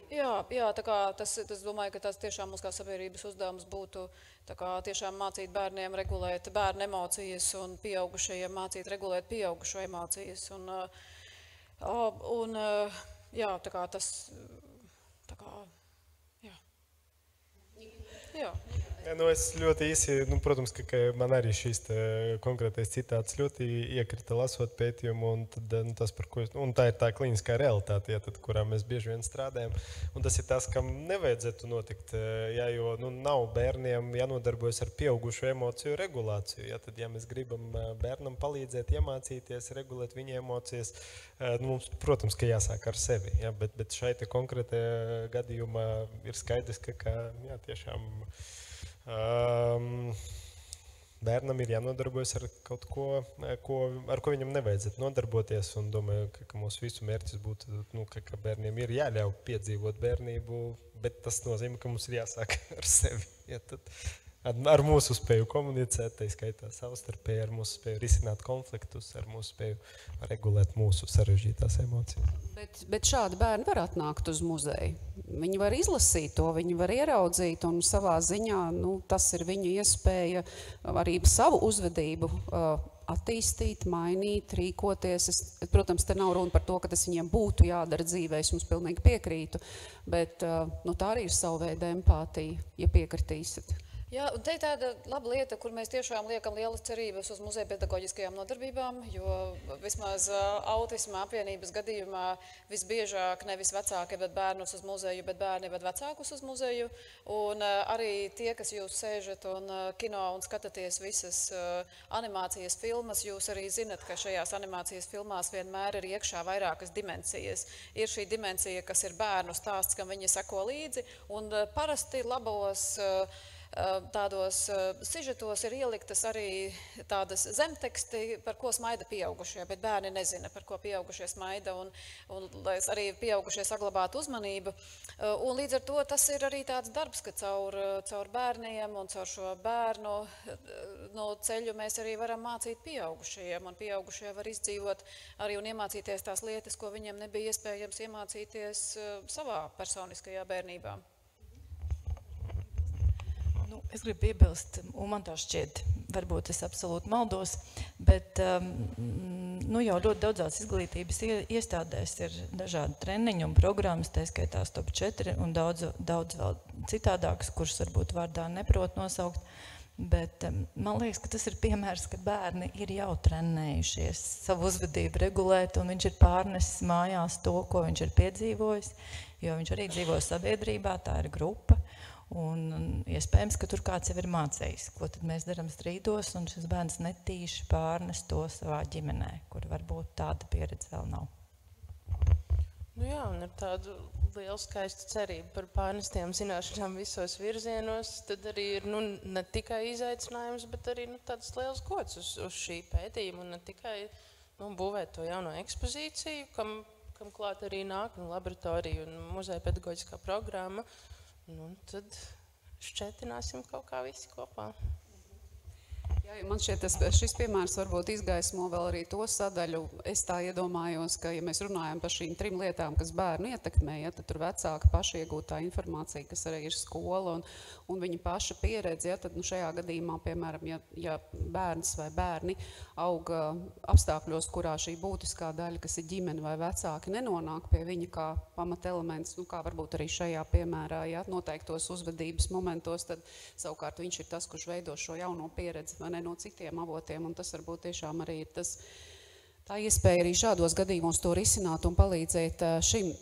Jā, tā kā tas domāju, ka tas tiešām mums kā sabiedrības uzdevums būtu tā kā tiešām mācīt bērniem regulēt bērnu emocijas un pieaugušajiem mācīt regulēt pieaugušo emocijas. Un jā, tā kā tas, tā kā, jā. Jā. Es ļoti īsi, protams, ka man arī šīs konkrētais citāts ļoti iekrita lasot pētījumu, un tad, tas, par ko, un tā ir tā klīniskā realitāte, ja, tad, kurā mēs bieži vien strādājam, un tas ir tas, kam nevajadzētu notikt, ja, jo nav bērniem jānodarbojas ar pieaugušo emociju regulāciju, ja, tad, ja mēs gribam bērnam palīdzēt, iemācīties, regulēt viņa emocijas, mums, protams, ka jāsāk ar sevi, ja, bet šai te konkrētajā gadījumā ir skaidrs, ka jā, tiešām bērnam ir jānodarbojas ar kaut ko, ar ko viņam nevajadzētu nodarboties, un domāju, ka mūsu visu mērķis būtu, ka bērniem ir jāļauj piedzīvot bērnību, bet tas nozīmē, ka mums ir jāsāk ar sevi. Ja, tad ar mūsu spēju komunicēt, tā skaitā savstarpēji, ar mūsu spēju risināt konfliktus, ar mūsu spēju regulēt mūsu sarežģītās emocijas. Bet šādi bērni var atnākt uz muzeju. Viņi var izlasīt to, viņi var ieraudzīt, un savā ziņā tas ir viņa iespēja arī savu uzvedību attīstīt, mainīt, rīkoties. Protams, te nav runa par to, ka tas viņiem būtu jādara dzīvē, es jums pilnīgi piekrītu, bet tā arī ir savu veidu empātija, ja piekritīsiet. Jā, un te ir tāda laba lieta, kur mēs tiešām liekam lielas cerības uz muzeja pedagoģiskajām nodarbībām, jo vismaz autisma apvienības gadījumā visbiežāk nevis vecāki ved bērnus uz muzeju, bet bērni ved vecākus uz muzeju. Un arī tie, kas jūs sēžat un kino un skatāties visas animācijas filmas, jūs arī zinat, ka šajās animācijas filmās vienmēr ir iekšā vairākas dimensijas. Ir šī dimensija, kas ir bērnu stāsts, kam viņi seko līdzi, un parasti labos tādos sižetos ir ieliktas arī tādas zemteksti, par ko smaida pieaugušie, bet bērni nezina, par ko pieaugušie smaida, un lai arī pieaugušie saglabātu uzmanību. Un līdz ar to tas ir arī tāds darbs, ka caur bērniem un caur šo bērnu no ceļu mēs arī varam mācīt pieaugušajiem, un pieaugušie var izdzīvot arī un iemācīties tās lietas, ko viņiem nebija iespējams iemācīties savā personiskajā bērnībā. Es gribu piebilst, un man tā šķiet, varbūt es absolūti maldos, bet jau ļoti daudzās izglītības iestādēs ir dažādi treniņi un programmas, tā skaitā Top 4 un daudz vēl citādākas, kuras varbūt vārdā neprot nosaukt. Bet man liekas, ka tas ir piemērs, ka bērni ir jau trenējušies savu uzvedību regulēt, un viņš ir pārnesis mājās to, ko viņš ir piedzīvojis, jo viņš arī dzīvo sabiedrībā, tā ir grupa, un iespējams, ka tur kāds jau ir mācījis, ko tad mēs darām strīdos, un šis bērns netīši pārnes to savā ģimenē, kur varbūt tāda pieredze vēl nav. Jā, un ar tādu lielu skaistu cerību par pārnestiem zināšanām visos virzienos, tad arī ir ne tikai izaicinājums, bet arī tāds liels gods uz šī pētījuma, un ne tikai būvēt to jauno ekspozīciju, kam klāt arī nāk laboratorija un muzeja pedagoģiskā programma, tad šķetināsim kaut kā visi kopā. Jā, man šķiet, šis piemērs varbūt izgaismo vēl arī to sadaļu. Es tā iedomājos, ka, ja mēs runājam par šīm 3 lietām, kas bērnu ietekmē, tad tur vecāki paši iegūtā informācija, kas arī ir skola un viņa paša pieredze, tad šajā gadījumā, piemēram, ja bērns vai bērni auga apstākļos, kurā šī būtiskā daļa, kas ir ģimene vai vecāki, nenonāk pie viņa kā pamatelements, kā varbūt arī šajā piemērā, noteiktos uzvedības momentos, tad savukārt viņš ir tas, kurš veido šo jauno pieredzi, vai ne, no citiem avotiem, un tas varbūt tiešām arī ir tā iespēja arī šādos gadījumos to risināt un palīdzēt šim.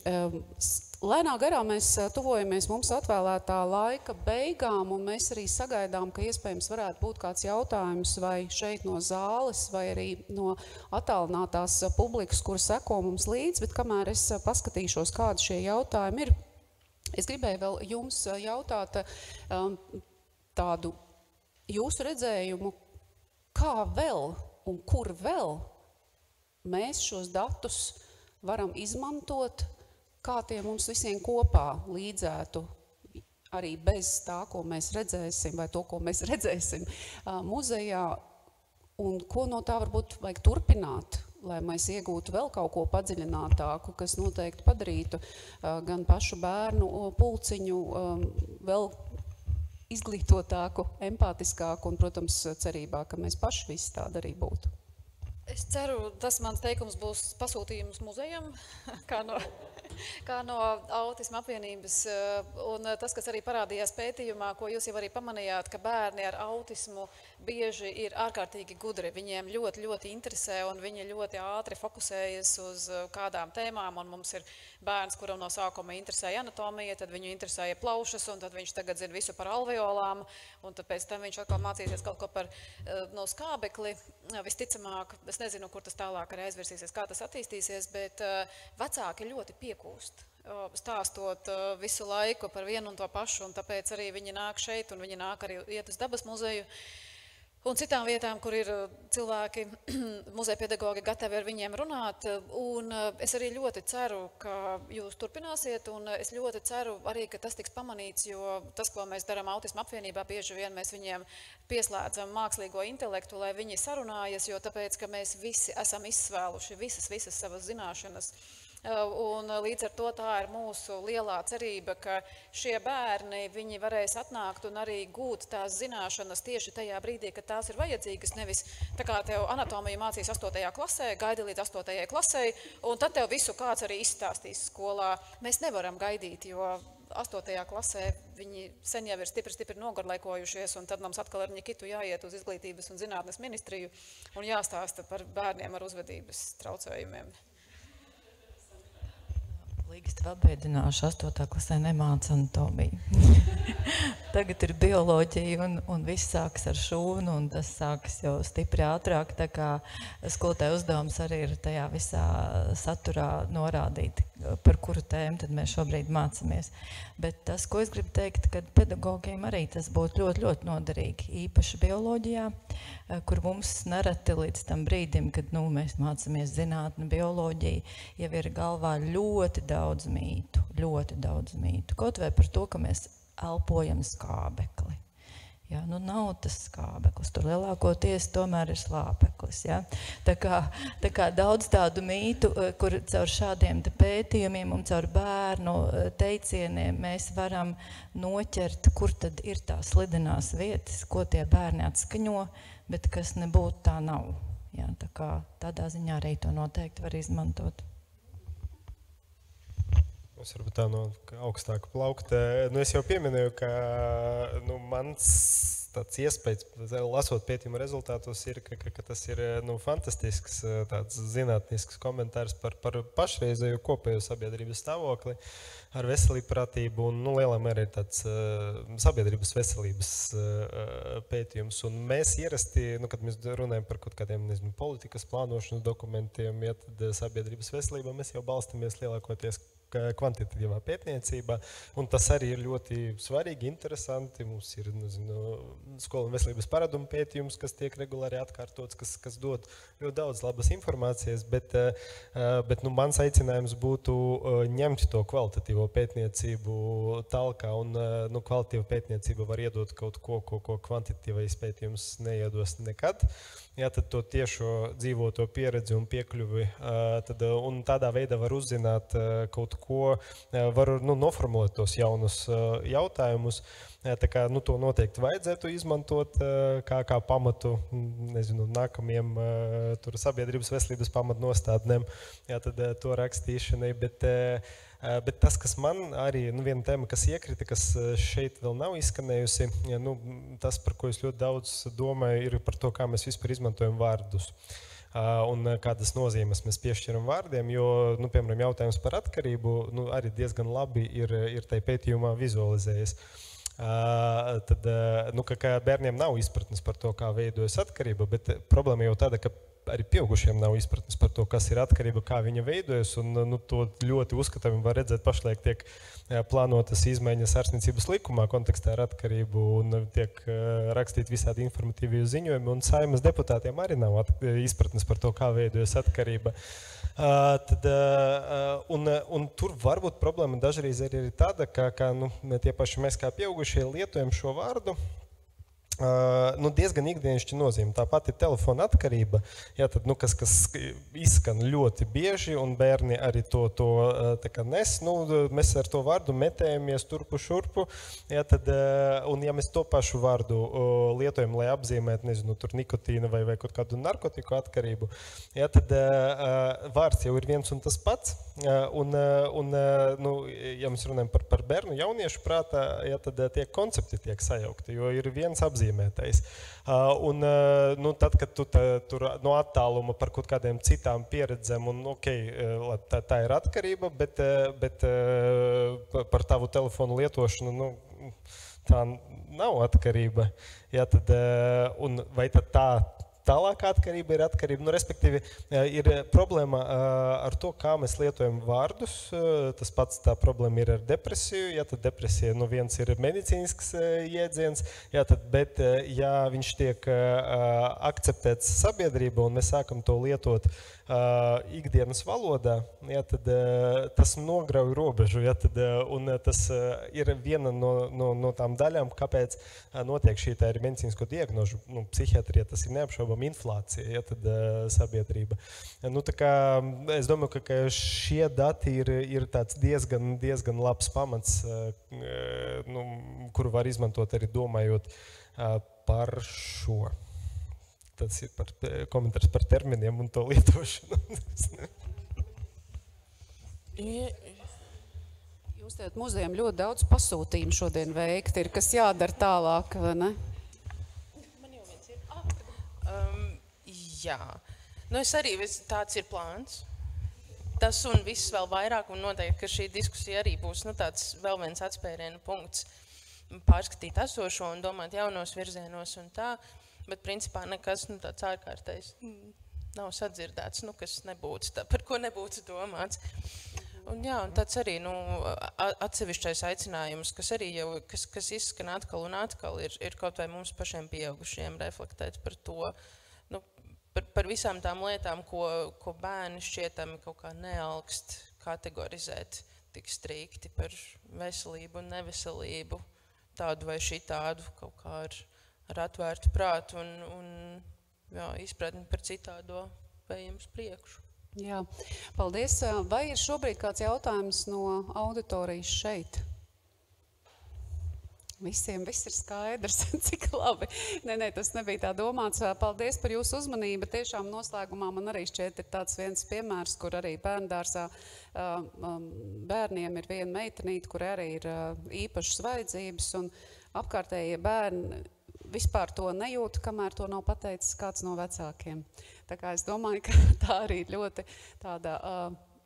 Lēnā garā mēs tuvojamies mums atvēlētā laika beigām, un mēs arī sagaidām, ka iespējams varētu būt kāds jautājums vai šeit no zāles, vai arī no attālinātās publikas, kur seko mums līdz, bet kamēr es paskatīšos, kādi šie jautājumi ir, es gribēju vēl jums jautāt tādu jūsu redzējumu, kā vēl un kur vēl mēs šos datus varam izmantot, kā tie mums visiem kopā līdzētu, arī bez tā, ko mēs redzēsim, vai to, ko mēs redzēsim muzejā, un ko no tā varbūt vajag turpināt, lai mēs iegūtu vēl kaut ko padziļinātāku, kas noteikti padarītu gan pašu bērnu pulciņu vēl izglītotāku, empātiskāku un, protams, cerībā, ka mēs paši visi tādi arī būtu. Es ceru, tas mans teikums būs pasūtījums muzejam, kā no Autisma apvienības. Un tas, kas arī parādījās pētījumā, ko jūs jau arī pamanījāt, ka bērni ar autismu bieži ir ārkārtīgi gudri. Viņiem ļoti, ļoti interesē un viņi ļoti ātri fokusējas uz kādām tēmām. Un mums ir bērns, kuram no sākuma interesēja anatomija, tad viņu interesēja plaušas, un tad viņš tagad zina visu par alveolām, un tad pēc tam viņš atkal mācīsies kaut ko par skābekli. Visticamāk, es nezinu, kur tas tālāk arī aizvirsīsies, kā tas attīstīsies, bet vecāki ļoti piekūst, stāstot visu laiku par vienu un to pašu, un tāpēc arī viņi nāk šeit, un viņi nāk arī iet uz dabas muzeju, un citām vietām, kur ir cilvēki, muzeja pedagogi gatavi ar viņiem runāt, un es arī ļoti ceru, ka jūs turpināsiet, un es ļoti ceru arī, ka tas tiks pamanīts, jo tas, ko mēs darām Autisma apvienībā, bieži vien mēs viņiem pieslēdzam mākslīgo intelektu, lai viņi sarunājas, jo tāpēc, ka mēs visi esam izsvēluši visas savas zināšanas. Un līdz ar to tā ir mūsu lielā cerība, ka šie bērni, viņi varēs atnākt un arī gūt tās zināšanas tieši tajā brīdī, kad tās ir vajadzīgas, nevis tā kā tev anatomiju mācīs 8. klasē, gaidi līdz 8. klasē, un tad tev visu kāds arī izstāstīs skolā. Mēs nevaram gaidīt, jo 8. klasē viņi sen jau ir stipri nogarlaikojušies, un tad mums atkal ar Nikitu jāiet uz izglītības un zinātnes ministriju un jāstāsta par bērniem ar uzvedības traucējumiem. Līgas tev apbēdināšu, 8. klasē nemāca anatomiju. tagad ir bioloģija un viss sāks ar šūnu, un tas sāks jau stipri ātrāk, tā kā skolotāja uzdevums arī ir tajā visā saturā norādīt, par kuru tēmu tad mēs šobrīd mācamies. Bet tas, ko es gribu teikt, kad pedagogiem arī tas būtu ļoti, ļoti noderīgi, īpaši bioloģijā, kur mums nereti līdz tam brīdim, kad mēs mācāmies zinātni, bioloģiju, jau ir galvā ļoti daudz mītu. Kaut vai par to, ka mēs elpojam skābekli. Ja, nav tas skābeklis, tur lielākoties tomēr ir slāpeklis. Ja? Tā kā daudz tādu mītu, kur caur šādiem pētījumiem un caur bērnu teicieniem mēs varam noķert, kur tad ir tās slidenās vietas, ko tie bērni atskaņo, bet kas nebūtu tā nav. Ja? Tā kā tādā ziņā arī to noteikti var izmantot. Es varbūt tā no augstāka plaukta. Es jau pieminēju, ka mans tāds iespējas, lasot pētījuma rezultātus, ir, ka tas ir fantastisks tāds zinātnisks komentārs par pašreizējo kopējo sabiedrības stāvokli ar veselību pratību un lielā mērā ir tāds sabiedrības veselības pētījums. Un mēs ierasti, kad mēs runājam par kaut kādiem, politikas plānošanas dokumentiem, tad sabiedrības veselībā mēs jau balstamies lielākoties kvantitatīvā pētniecībā, un tas arī ir ļoti svarīgi, interesanti. Mums ir, skolu un veselības paradumu pētījums, kas tiek regulāri atkārtots, kas dod ļoti daudz labas informācijas, bet mans aicinājums būtu ņemt to kvalitatīvo pētniecību talkā, un kvalitatīva pētniecība var iedot kaut ko kvantitatīvais pētījums neiedos nekad. Jā, tad to tiešo dzīvoto pieredzi un piekļuvi, un tādā veidā var uzzināt kaut ko, var noformulēt tos jaunus jautājumus. Tā kā to noteikti vajadzētu izmantot kā pamatu, nākamajiem sabiedrības veselības pamatnostādnēm, jā, tad to rakstīšanai, bet tas, kas man arī, viena tēma, kas iekrita, kas šeit vēl nav izskanējusi, tas, par ko es ļoti daudz domāju, ir par to, kā mēs vispār izmantojam vārdus. Un kādas nozīmes mēs piešķiram vārdiem, jo, piemēram, jautājums par atkarību arī diezgan labi ir tai pētījumā vizualizējies. Tad, ka bērniem nav izpratnes par to, kā veidojas atkarība, bet problēma jau tāda, ka arī pieaugušiem nav izpratnes par to, kas ir atkarība, kā viņa veidojas, un to ļoti uzskatām var redzēt pašlaik tiek plānotas izmaiņas ārstniecības likumā kontekstā ar atkarību, un tiek rakstīt visādi informatīvi ziņojumi, un Saeimas deputātiem arī nav izpratnes par to, kā veidojas atkarība. Un tur varbūt problēma dažreiz arī ir tāda, ka tie paši mēs kā pieaugušie lietojam šo vārdu, diezgan ikdienišķi nozīme. Tāpat ir telefona atkarība, jā, tad, kas izskan ļoti bieži, un bērni arī to tā kā nes. Mēs ar to vārdu metējamies turpu šurpu, jā, tad, un ja mēs to pašu vārdu lietojam, lai apzīmētu, tur nikotīna vai kaut kādu narkotiku atkarību, jā, tad vārds jau ir viens un tas pats, un ja mēs runājam par bērnu jauniešu prātā, jā, tad tie koncepti tiek sajaukti, jo ir viens apzīmētais. Tad, kad tu tur no attāluma par kaut kādiem citām pieredzēm, un tā ir atkarība, bet par tavu telefonu lietošanu, tā nav atkarība. Jā, tad, un vai tad tālākā atkarība ir atkarība? Respektīvi, ir problēma ar to, kā mēs lietojam vārdus. Tas pats tā problēma ir ar depresiju. Jā, tad depresija viens ir medicīnisks jēdziens, jā, bet ja viņš tiek akceptēts sabiedrībā un mēs sākam to lietot ikdienas valodā, jā, tad tas nograuj robežu. Jā, tad, un tas ir viena no tām daļām, kāpēc notiek šī tā ir medicīnisko diagnožu. Psihiatrija tas ir neapšaubām inflācija, ja, tad sabiedrība. Tā kā, es domāju, ka šie dati ir tāds diezgan labs pamats, kuru var izmantot arī domājot par šo. Tas ir komentārs par terminiem un to lietošanu. Jūs teicat, muzejam ļoti daudz pasūtījumu šodien veikt ir, kas jādara tālāk, vai ne? Jā. Es arī, tāds ir plāns. Tas un viss vēl vairāk, un noteikti, ka šī diskusija arī būs tāds vēl viens atspērienu punkts. pārskatīt esošo un domāt jaunos virzienos un tā, bet principā nekas tāds ārkārtais nav sadzirdēts, kas nebūtu, par ko nebūtu domāts. Un jā, un tāds arī atsevišķais aicinājums, kas arī jau, kas izskan atkal un atkal, ir kaut vai mums pašiem pieaugušiem reflektēt par to, par visām tām lietām, ko bērni šķietami kaut kā nealkst kategorizēt tik strikti par veselību un neveselību, tādu vai šitādu, kaut kā ar atvērtu prātu un izpratni par citādo vējams priekšu. Jā, paldies. Vai ir šobrīd kāds jautājums no auditorijas šeit? Visiem viss ir skaidrs, cik labi. Nē, tas nebija tā domāts. Paldies par jūsu uzmanību. Tiešām noslēgumā man arī šķiet ir tāds viens piemērs, kur arī bērndārsā bērniem ir viena meitenīte, kur arī ir īpašas vajadzības, un apkārtējie bērni vispār to nejūtu, kamēr to nav pateicis kāds no vecākiem. Tā kā es domāju, ka tā arī ļoti tāda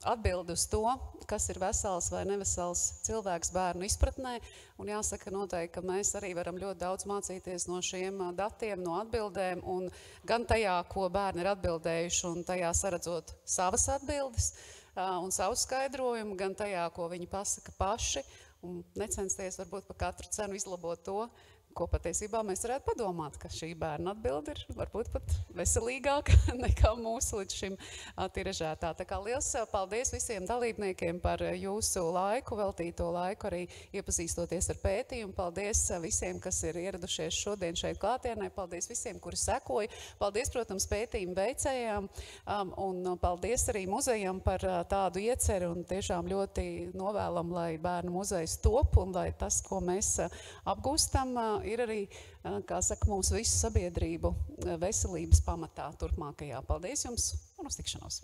atbildi uz to, kas ir vesels vai nevesels cilvēks bērnu izpratnē. Un jāsaka noteikti, ka mēs arī varam ļoti daudz mācīties no šiem datiem, no atbildēm, un gan tajā, ko bērni ir atbildējuši, un tajā saredzot savas atbildes un savu skaidrojumu, gan tajā, ko viņi pasaka paši, un necensties varbūt par katru cenu izlabot to, ko patiesībā mēs varētu padomāt, ka šī bērna atbilde ir varbūt pat veselīgāka nekā mūsu līdz šim tiražētā. Tā kā liels paldies visiem dalībniekiem par jūsu laiku, veltīto laiku arī iepazīstoties ar pētījumu. Paldies visiem, kas ir ieradušies šodien šeit klātienē. Paldies visiem, kuri sekoja. Paldies, protams, pētījumu veicējām. Un paldies arī muzejam par tādu ieceri un tiešām ļoti novēlam, lai bērnu muzejs top un lai tas, ko mēs apgūstam, ir arī, kā saka, mūsu visu sabiedrību veselības pamatā turpmākajā. Paldies jums un uz tikšanos!